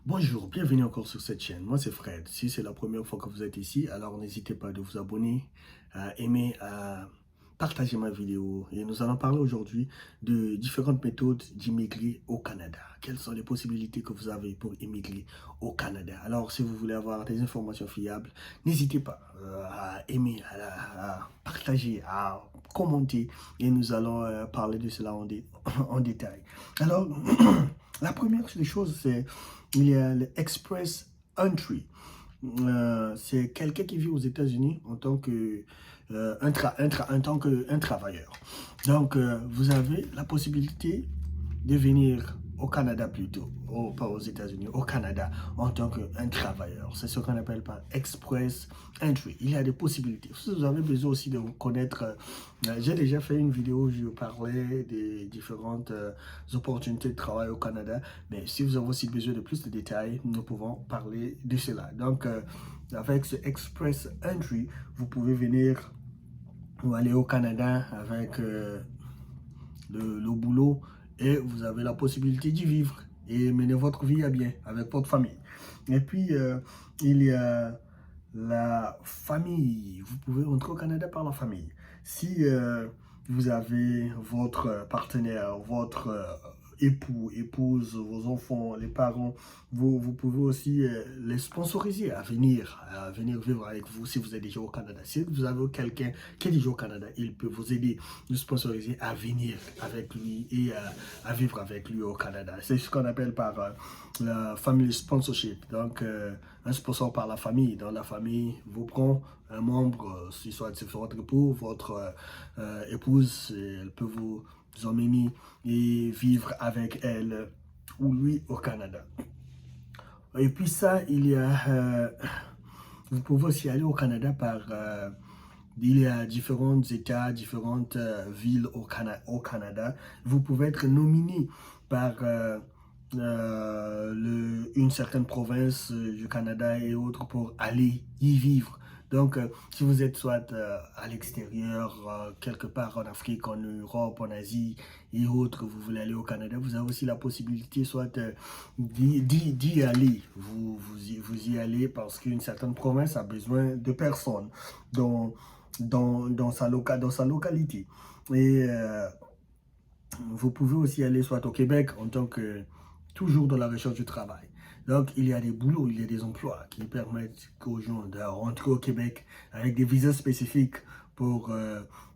Bonjour, bienvenue encore sur cette chaîne. Moi, c'est Fred. Si c'est la première fois que vous êtes ici, alors n'hésitez pas de vous abonner, à aimer, à partager ma vidéo. Et nous allons parler aujourd'hui de différentes méthodes d'immigrer au Canada. Quelles sont les possibilités que vous avez pour immigrer au Canada? Alors, si vous voulez avoir des informations fiables, n'hésitez pas à aimer, à partager, à commenter. Et nous allons parler de cela en détail. Alors, la première des choses, c'est il y a l'Express Entry. C'est quelqu'un qui vit aux États-Unis en tant que, en tant qu'un travailleur. Donc, vous avez la possibilité de venir au Canada plutôt, pas aux États-Unis, au Canada en tant qu'un travailleur. C'est ce qu'on appelle par Express Entry. Il y a des possibilités. Si vous avez besoin aussi de connaître, j'ai déjà fait une vidéo où je parlais des différentes opportunités de travail au Canada, mais si vous avez aussi besoin de plus de détails, nous pouvons parler de cela. Donc, avec ce Express Entry, vous pouvez venir ou aller au Canada avec le boulot et vous avez la possibilité d'y vivre et mener votre vie à bien avec votre famille. Et puis, il y a la famille. Vous pouvez entrer au Canada par la famille. Si vous avez votre partenaire, votre époux, épouse, vos enfants, les parents, vous pouvez aussi les sponsoriser à venir vivre avec vous si vous êtes déjà au Canada. Si vous avez quelqu'un qui est déjà au Canada, il peut vous aider, vous sponsoriser à venir avec lui et à vivre avec lui au Canada. C'est ce qu'on appelle par la family sponsorship. Donc, un sponsor par la famille. Dans la famille, vous prend un membre, si soit c'est votre époux, votre épouse, elle peut vous emmener et vivre avec elle ou lui au Canada. Et puis ça, vous pouvez aussi aller au Canada par, il y a différents États, différentes villes au Canada. Vous pouvez être nominé par une certaine province du Canada et autres pour aller y vivre. Donc, si vous êtes soit à l'extérieur, quelque part en Afrique, en Europe, en Asie et autres, vous voulez aller au Canada, vous avez aussi la possibilité soit d'y aller. Vous y allez parce qu'une certaine province a besoin de personnes dans sa localité. Et vous pouvez aussi aller soit au Québec en tant que toujours dans la recherche du travail. Donc, il y a des boulots, il y a des emplois qui permettent aux gens de rentrer au Québec avec des visas spécifiques pour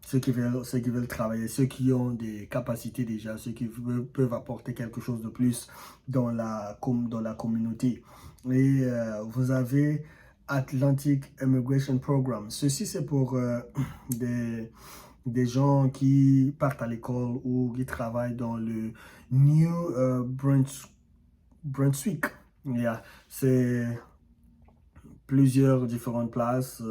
ceux qui veulent travailler, ceux qui ont des capacités déjà, ceux qui peuvent apporter quelque chose de plus dans la communauté. Et vous avez Atlantic Immigration Program. Ceci, c'est pour des gens qui partent à l'école ou qui travaillent dans le New Brunswick. Yeah. C'est plusieurs différentes places,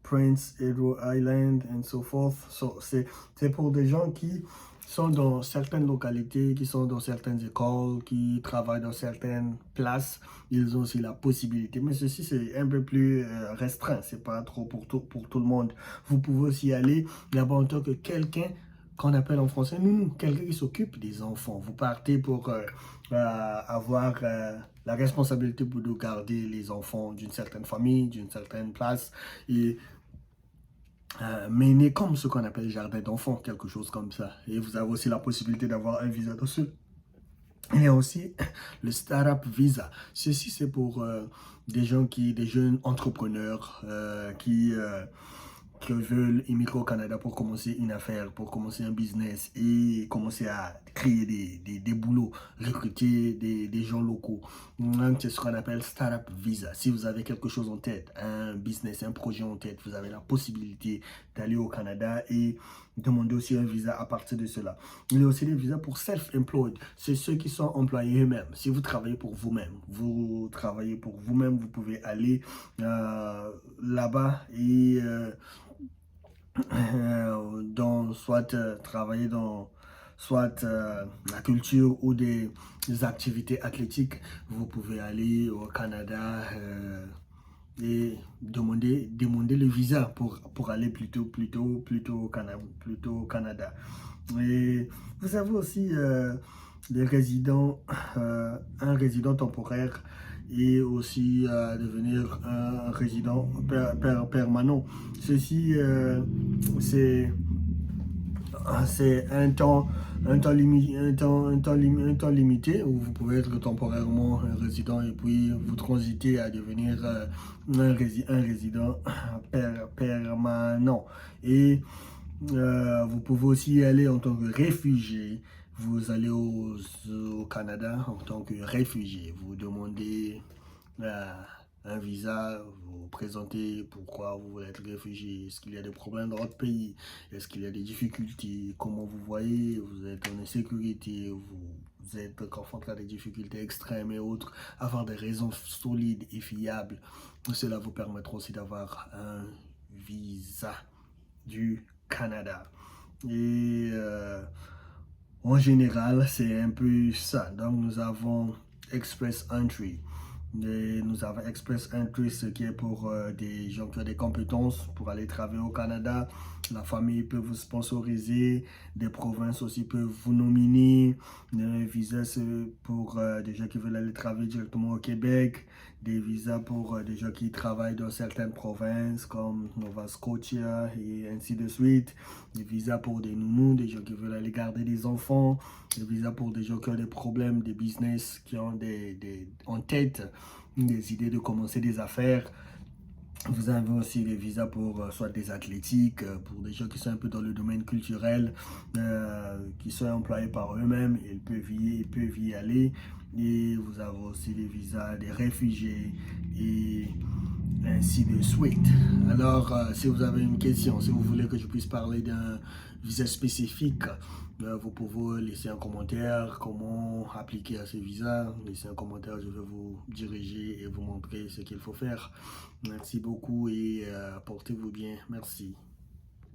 Prince Edward Island and so forth. C'est pour des gens qui sont dans certaines localités, qui sont dans certaines écoles, qui travaillent dans certaines places. Ils ont aussi la possibilité. Mais ceci, c'est un peu plus restreint. C'est pas trop pour tout le monde. Vous pouvez aussi aller là-bas en tant que quelqu'un qu'on appelle en français, quelqu'un qui s'occupe des enfants. Vous partez pour avoir la responsabilité pour de garder les enfants d'une certaine famille, d'une certaine place et mener comme ce qu'on appelle jardin d'enfants, quelque chose comme ça. Et vous avez aussi la possibilité d'avoir un visa dessus. Il y a aussi le Startup Visa. Ceci, c'est pour des jeunes entrepreneurs qui veulent immigrer au Canada pour commencer une affaire, pour commencer un business et commencer à créer des boulots, recruter des gens locaux. C'est ce qu'on appelle Startup Visa. Si vous avez quelque chose en tête, un business, un projet en tête, vous avez la possibilité d'aller au Canada et demander aussi un visa à partir de cela. Il y a aussi des visas pour self-employed. C'est ceux qui sont employés eux-mêmes. Si vous travaillez pour vous-même, vous pouvez aller là-bas et soit travailler dans soit la culture ou des activités athlétiques, vous pouvez aller au Canada et demander le visa pour aller plutôt au Canada. Et vous avez aussi des résidents, un résident temporaire et aussi devenir un résident permanent. Ceci, c'est un temps limité où vous pouvez être temporairement un résident et puis vous transitez à devenir un résident permanent. Et vous pouvez aussi y aller en tant que réfugié. Vous allez au Canada en tant que réfugié. Vous demandez euh, un visa, vous présentez pourquoi vous voulez être réfugié. Est-ce qu'il y a des problèmes dans votre pays? Est-ce qu'il y a des difficultés? Comment vous voyez? Vous êtes en insécurité? Vous êtes confronté à des difficultés extrêmes et autres. Avoir des raisons solides et fiables. Cela vous permettra aussi d'avoir un visa du Canada. Et en général, c'est un peu ça. Donc, nous avons Express Entry. Et nous avons Express Entry, ce qui est pour des gens qui ont des compétences pour aller travailler au Canada. La famille peut vous sponsoriser, des provinces aussi peuvent vous nominer. Des visas pour des gens qui veulent aller travailler directement au Québec. Des visas pour des gens qui travaillent dans certaines provinces comme Nova Scotia et ainsi de suite. Des visas pour des nounous, des gens qui veulent aller garder des enfants. Des visas pour des gens qui ont des problèmes, des business, qui ont en tête des idées de commencer des affaires. Vous avez aussi des visas pour soit des athlétiques, pour des gens qui sont un peu dans le domaine culturel, qui sont employés par eux-mêmes, ils peuvent y aller. Et vous avez aussi des visas des réfugiés et ainsi de suite. Alors, si vous avez une question, si vous voulez que je puisse parler d'un visa spécifique, vous pouvez laisser un commentaire, comment appliquer à ce visa. Laissez un commentaire, je vais vous diriger et vous montrer ce qu'il faut faire. Merci beaucoup et portez-vous bien. Merci.